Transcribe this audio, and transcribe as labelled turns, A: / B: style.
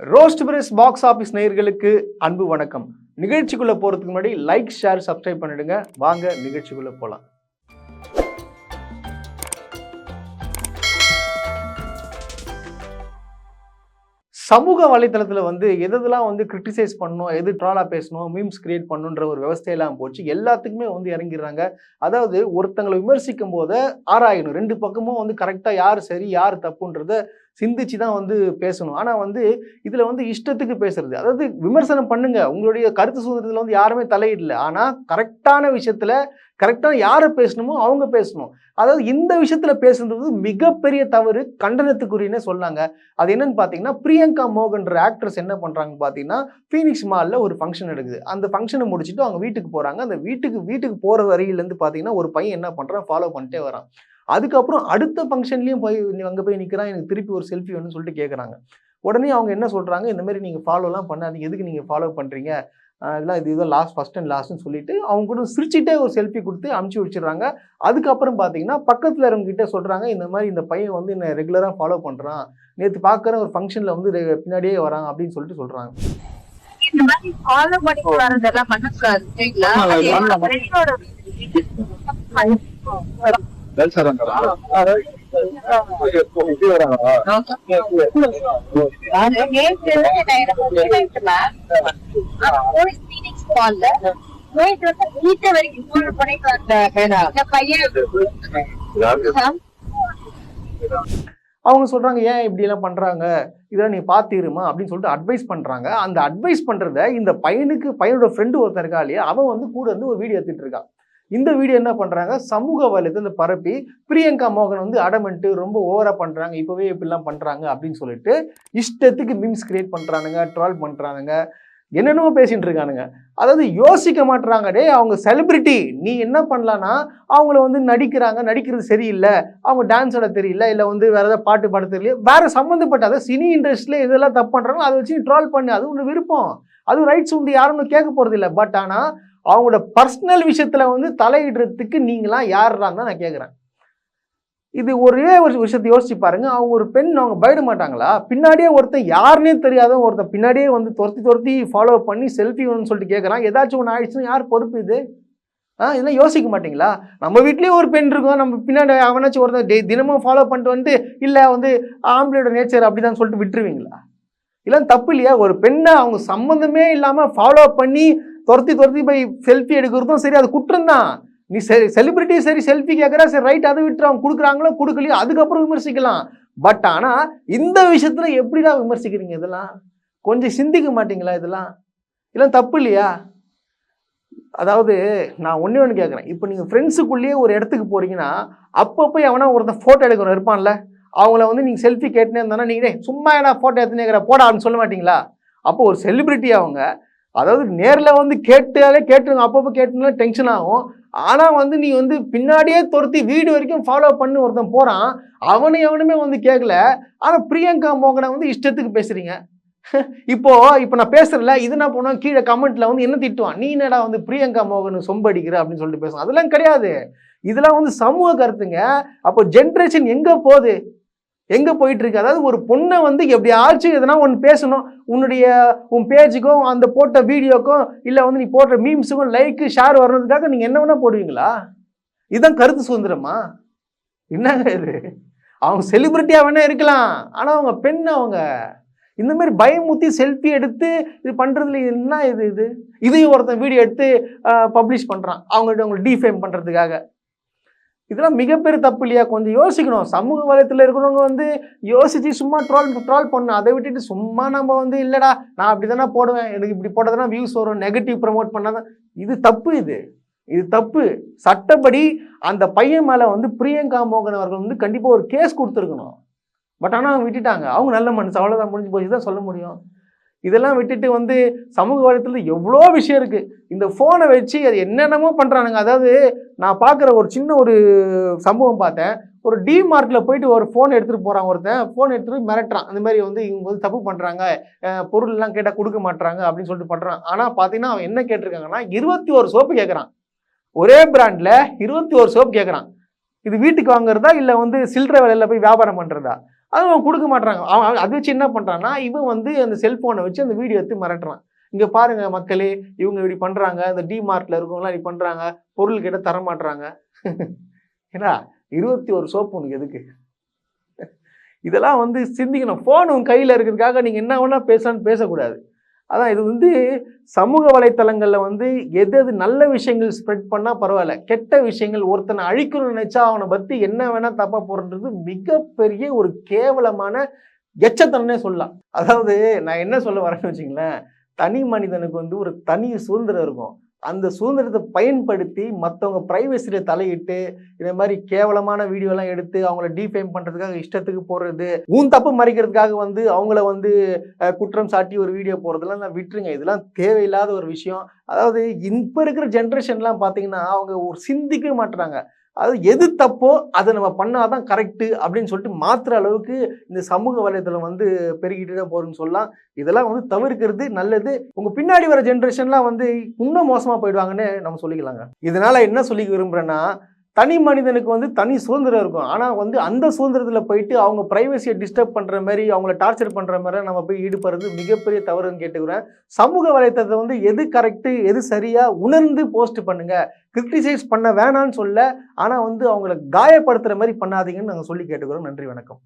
A: Roast press box office நேயர்களுக்கு அன்பு வணக்கம். நிகழ்ச்சிக்குள்ள போறதுக்கு முன்னாடி லைக், ஷேர், சப்ஸ்கிரைப் பண்ணிடுங்க. வாங்க நிகழ்ச்சிக்குள்ள போலாம். சமூக வலைத்தளத்துல எதெல்லாம் கிரிட்டிசைஸ் பண்ணணும், எது ட்ராலா பேசணும், மீம்ஸ் கிரியேட் பண்ணணுன்ற ஒரு விவசாயெல்லாம் போச்சு. எல்லாத்துக்குமே இறங்கிடுறாங்க. அதாவது ஒருத்தங்களை விமர்சிக்கும் போது ஆராயணும். ரெண்டு பக்கமும் கரெக்டா யார் சரி யார் தப்புன்றத சிந்திச்சு தான் பேசணும். ஆனா இதுல இஷ்டத்துக்கு பேசுறது. அதாவது விமர்சனம் பண்ணுங்க, உங்களுடைய கருத்து சுதந்திரத்துல யாருமே தலையிடல. ஆனா கரெக்டான விஷயத்துல கரெக்டான யாரை பேசணுமோ அவங்க பேசணும். அதாவது இந்த விஷயத்துல பேசுறது மிகப்பெரிய தவறு, கண்டனத்துக்குரியனே சொல்லாங்க. அது என்னன்னு பாத்தீங்கன்னா, பிரியங்கா மோகன்ற ஆக்ட்ரஸ் என்ன பண்றாங்கன்னு பாத்தீங்கன்னா, ஃபீனிக்ஸ் மால்ல ஒரு ஃபங்க்ஷன் நடக்குது. அந்த ஃபங்க்ஷனை முடிச்சுட்டு அவங்க வீட்டுக்கு போறாங்க. அந்த வீட்டுக்கு போற வரையில இருந்து பாத்தீங்கன்னா ஒரு பையன் என்ன பண்றான், ஃபாலோ பண்ணிட்டே வரான். அதுக்கப்புறம் அடுத்த ஃபங்க்ஷன்லயும் அங்க போய் நிக்கிறான். எனக்கு திருப்பி ஒரு செல்ஃபி வேணும்னு சொல்லிட்டு கேட்கறாங்க. உடனே அவங்க என்ன சொல்றாங்க, இந்த மாதிரி நீங்க ஃபாலோலாம் பண்ணாதீங்க, எதுக்கு நீங்க ஃபாலோ பண்றீங்க, இதெல்லாம் இது ஃபர்ஸ்ட் அண்ட் லாஸ்ட்னு சொல்லிட்டு அவங்க கூட சிரிச்சுட்டே ஒரு செல்ஃபி கொடுத்து அனுப்பிச்சு வச்சிடறாங்க. அதுக்கப்புறம் பார்த்தீங்கன்னா பக்கத்தில் இருக்கவங்க கிட்ட சொல்றாங்க, இந்த மாதிரி இந்த பையன் என்ன ரெகுலராக ஃபாலோ பண்றான், நேற்று பார்க்குற ஒரு ஃபங்க்ஷன்ல பின்னாடியே வரான் அப்படின்னு சொல்லிட்டு சொல்றாங்க.
B: இந்த மாதிரி ஃபாலோ பண்ணிட்டு வரதெல்லாம் பண்ணக்கூடாது.
A: அவங்க சொல்றாங்க, ஏன் இப்படி எல்லாம் பண்றாங்க, இதெல்லாம் நீ பாத்திருமா அப்படின்னு சொல்லிட்டு அட்வைஸ் பண்றாங்க. அந்த அட்வைஸ் பண்றத இந்த பையனோட ஃப்ரெண்டு ஒருத்தர் இருக்கா இல்லையா, அவன் கூட ஒரு வீடியோ எடுத்துட்டு இருக்கான். இந்த வீடியோ என்ன பண்றாங்க, சமூக வலைத்தளத்துல பரப்பி பிரியங்கா மோகன் அடமெண்ட் ரொம்ப ஓவரா பண்றாங்க, இப்பவே இப்படிலாம் பண்றாங்க அப்படின்னு சொல்லிட்டு இஷ்டத்துக்கு மீம்ஸ் கிரியேட் பண்றானுங்க, ட்ரால் பண்றானுங்க, என்னென்னமோ பேசிட்டு இருக்கானுங்க. அதாவது யோசிக்க மாட்டுறாங்க. டே, அவங்க செலிபிரிட்டி, நீ என்ன பண்ணலான்னா அவங்கள நடிக்கிறது சரியில்லை, அவங்க டான்ஸ் ஆட தெரியல, இல்லை வேற ஏதாவது பாட்டு பாட தெரியல, வேற சம்மந்தப்பட்ட அதாவது சினி இண்டஸ்ட்ரியில இதெல்லாம் தப்பு பண்றாங்களோ அதை வச்சு ட்ரால் பண்ணு, அது ஒன்று விருப்பம், அது ரைட்ஸ் யாரும் கேட்க போறது இல்லை. பட் ஆனா அவங்களோட பர்சனல் விஷயத்துல தலையிடுறதுக்கு நீங்களாம் யாருறான்னு தான் நான் கேட்குறேன். இது ஒரே ஒரு விஷயத்தை யோசிச்சு பாருங்க. அவங்க ஒரு பெண், அவங்க பயப்பட மாட்டாங்களா? பின்னாடியே ஒருத்தன் யாருன்னே தெரியாத ஒருத்தன் பின்னாடியே துரத்தி ஃபாலோ பண்ணி செல்ஃபி வேணும்னு சொல்லிட்டு கேட்குறான். ஏதாச்சும் ஒன்று ஆயிடுச்சுன்னா யார் பொறுப்பு இது? இதெல்லாம் யோசிக்க மாட்டீங்களா? நம்ம வீட்லேயும் ஒரு பெண் இருக்கும், நம்ம பின்னாடி அவனாச்சும் ஒருத்தன் தினமும் ஃபாலோ பண்ணிட்டு இல்லை ஆம்பளையோட நேச்சர் அப்படிதான் சொல்லிட்டு விட்டுருவீங்களா? இதெல்லாம் தப்பு இல்லையா? ஒரு பெண்ணை அவங்க சம்மந்தமே இல்லாமல் ஃபாலோ பண்ணி துரத்தி போய் செல்ஃபி எடுக்கிறதும் சரி, அது குற்றம் தான். நீ செலிபிரிட்டி சரி செல்ஃபி கேட்குறா, சரி ரைட், அதை விட்டு அவங்க கொடுக்குறாங்களோ கொடுக்கலையோ அதுக்கப்புறம் விமர்சிக்கலாம். பட் ஆனால் இந்த விஷயத்தில் எப்படிடா விமர்சிக்கிறீங்க? இதெல்லாம் கொஞ்சம் சிந்திக்க மாட்டீங்களா? இதெல்லாம் தப்பு இல்லையா? அதாவது நான் ஒன்று கேட்குறேன். இப்போ நீங்கள் ஃப்ரெண்ட்ஸுக்குள்ளேயே ஒரு இடத்துக்கு போகிறீங்கன்னா அப்பப்போ எவனா ஒருத்தன் ஃபோட்டோ எடுக்கணும் இருப்பான்ல, அவங்கள நீங்கள் செல்ஃபி கேட்டுனே இருந்தானா நீங்கள் சும்மா என்ன ஃபோட்டோ எடுத்துனேங்கிற போடா அப்படின்னு சொல்ல மாட்டீங்களா? அப்போ ஒரு செலிபிரிட்டி அவங்க, அதாவது நேரில் கேட்டுருங்க, அப்பப்போ கேட்டுனா டென்ஷன் ஆகும். ஆனால் நீ பின்னாடியே துரத்தி வீடு வரைக்கும் ஃபாலோ பண்ணி ஒருத்தன் போகிறான், எவனுமே கேட்கல. ஆனால் பிரியங்கா மோகனை இஷ்டத்துக்கு பேசுறீங்க. இப்போ நான் பேசுறல, இது என்ன பண்ணுவோம், கீழே கமெண்ட்ல என்ன திட்டுவான், நீ என்னடா பிரியங்கா மோகன் சொம்படிக்கிற அப்படின்னு சொல்லிட்டு பேசுவான். அதெல்லாம் கிடையாது. இதெல்லாம் சமூக கருத்துங்க. அப்போ ஜென்ரேஷன் எங்க போகுது, எங்க போயிட்டு இருக்கு? அதாவது ஒரு பொண்ணை எப்படியாச்சும் எதனா ஒன்று பேசணும், உன் பேஜுக்கும் அந்த போட்ட வீடியோக்கும் இல்லை நீ போடுற மீம்ஸுக்கும் லைக் ஷேர் வர்றதுக்காக நீங்க என்ன வேணா போடுவீங்களா? இதுதான் கருத்து சுதந்திரமா? என்னங்க இது? அவங்க செலிபிரிட்டியா வேணா இருக்கலாம், ஆனா அவங்க பெண், அவங்க இந்த மாதிரி பயமுத்தி செல்ஃபி எடுத்து இது பண்றதுல என்ன இதையும் ஒருத்தன் வீடியோ எடுத்து பப்ளிஷ் பண்றான் அவங்க டிஃபேம் பண்றதுக்காக. இதெல்லாம் மிகப்பெரிய தப்பு இல்லையா? கொஞ்சம் யோசிக்கணும். சமூக வலைத்தளத்தில் இருக்கிறவங்க யோசிச்சு சும்மா ட்ரால் பண்ணணும். அதை விட்டுட்டு சும்மா நம்ம இல்லடா நான் அப்படி தானே போடுவேன், எனக்கு இப்படி போட்டதுனா வியூஸ் வரும், நெகட்டிவ் ப்ரமோட் பண்ணாதான், இது தப்பு. இது தப்பு. சட்டப்படி அந்த பையன் மேல பிரியங்கா மோகன் அவர்கள் கண்டிப்பா ஒரு கேஸ் கொடுத்துருக்கணும். பட் ஆனால் அவங்க விட்டுட்டாங்க. அவங்க நல்ல மனசு, அவ்வளோதான், முடிஞ்சு போச்சு தான் சொல்ல முடியும். இதெல்லாம் விட்டுட்டு சமூக வலைத்தளத்தில் எவ்வளோ விஷயம் இருக்குது. இந்த ஃபோனை வச்சு அது என்னென்னமோ பண்ணுறானுங்க. அதாவது நான் பார்க்குற ஒரு சின்ன ஒரு சம்பவம் பார்த்தேன். ஒரு டிமார்ட்டில் போயிட்டு ஒரு ஃபோன் எடுத்துகிட்டு போகிறான் ஒருத்தன், ஃபோன் எடுத்துகிட்டு போய் மிரட்டுறான். இந்த மாதிரி இவங்க தப்பு பண்ணுறாங்க, பொருள்லாம் கேட்டால் கொடுக்க மாட்டுறாங்க அப்படின்னு சொல்லிட்டு பண்ணுறான். ஆனால் பார்த்தீங்கன்னா அவன் என்ன கேட்டிருக்காங்கன்னா 21 சோப்பு கேட்குறான். ஒரே பிராண்டில் 21 சோப்பு கேட்குறான். இது வீட்டுக்கு வாங்குறதா இல்லை சில்லறை விலையில் போய் வியாபாரம் பண்ணுறதா? அதை அவன் கொடுக்க மாட்டாங்க. அவன் அதை வச்சு என்ன பண்ணுறான்னா, இவன் வந்து அந்த செல்ஃபோனை வச்சு அந்த வீடியோ எடுத்து மிரட்டுறான். இங்கே பாருங்க மக்களே, இவங்க இப்படி பண்ணுறாங்க, இந்த டிமார்ட்டில் இருக்கவங்களாம் இப்படி பண்ணுறாங்க, பொருள் கேட்டால் தர மாட்டுறாங்க. ஏன்னா 21 சோப்பு உனக்கு எதுக்கு? இதெல்லாம் வந்து சிந்திக்கணும். ஃபோன் உன் கையில் இருக்கிறதுக்காக நீங்கள் என்ன வேணா பேசலான்னு பேசக்கூடாது. அதான் இது வந்து சமூக வலைத்தளங்களில் வந்து எது நல்ல விஷயங்கள் ஸ்ப்ரெட் பண்ணால் பரவாயில்ல, கெட்ட விஷயங்கள் ஒருத்தனை அழிக்கணும்னு நினைச்சா அவனை பற்றி என்ன வேணா தப்பா போடுறது மிகப்பெரிய ஒரு கேவலமான எச்சத்தனே சொல்லலாம். அதாவது நான் என்ன சொல்ல வரேன்னு வச்சுங்களேன், தனி மனிதனுக்கு வந்து ஒரு தனி சுதந்திரம் இருக்கும். அந்த சுதந்திரத்தை பயன்படுத்தி மற்றவங்க ப்ரைவசியில் தலையிட்டு இந்த மாதிரி கேவலமான வீடியோலாம் எடுத்து அவங்கள டீஃபேம் பண்ணுறதுக்காக இஷ்டத்துக்கு போடுறது, ஊன் தப்பு மறைக்கிறதுக்காக வந்து அவங்கள வந்து குற்றம் சாட்டி ஒரு வீடியோ போடுறதுலாம் நான் விட்டுருங்க. இதெல்லாம் தேவையில்லாத ஒரு விஷயம். அதாவது இப்போ இருக்கிற ஜென்ரேஷன்லாம் பார்த்தீங்கன்னா அவங்க ஒரு சிந்திக்கவே மாட்டுறாங்க. அதாவது எது தப்போ அதை நம்ம பண்ணாதான் கரெக்டு அப்படின்னு சொல்லிட்டு மாற்றுற அளவுக்கு இந்த சமூக வலைதளம் வந்து பெருகிட்டு தான் போகுதுன்னு சொல்லலாம். இதெல்லாம் வந்து தவிர்க்கிறது நல்லது. உங்கள் பின்னாடி வர ஜென்ரேஷன்லாம் வந்து இன்னும் மோசமாக போயிடுவாங்கன்னு நம்ம சொல்லிக்கலாங்க. இதனால் என்ன சொல்லிக்க விரும்புகிறேன்னா, தனி மனிதனுக்கு வந்து தனி சுதந்திரம் இருக்கும். ஆனால் வந்து அந்த சுதந்திரத்தில் போயிட்டு அவங்க ப்ரைவசியை டிஸ்டர்ப் பண்ணுற மாதிரி, அவங்கள டார்ச்சர் பண்ணுற மாதிரி நம்ம போய் ஈடுபடுறது மிகப்பெரிய தவறுன்னு கேட்டுக்கிறேன். சமூக வலைத்தளத்தை வந்து எது கரெக்டு எது சரியாக உணர்ந்து போஸ்ட் பண்ணுங்கள். கிரிட்டிசைஸ் பண்ண வேணான்னு சொல்ல, ஆனால் வந்து அவங்கள காயப்படுத்துகிற மாதிரி பண்ணாதீங்கன்னு நாங்கள் சொல்லி கேட்டுக்கிறோம். நன்றி, வணக்கம்.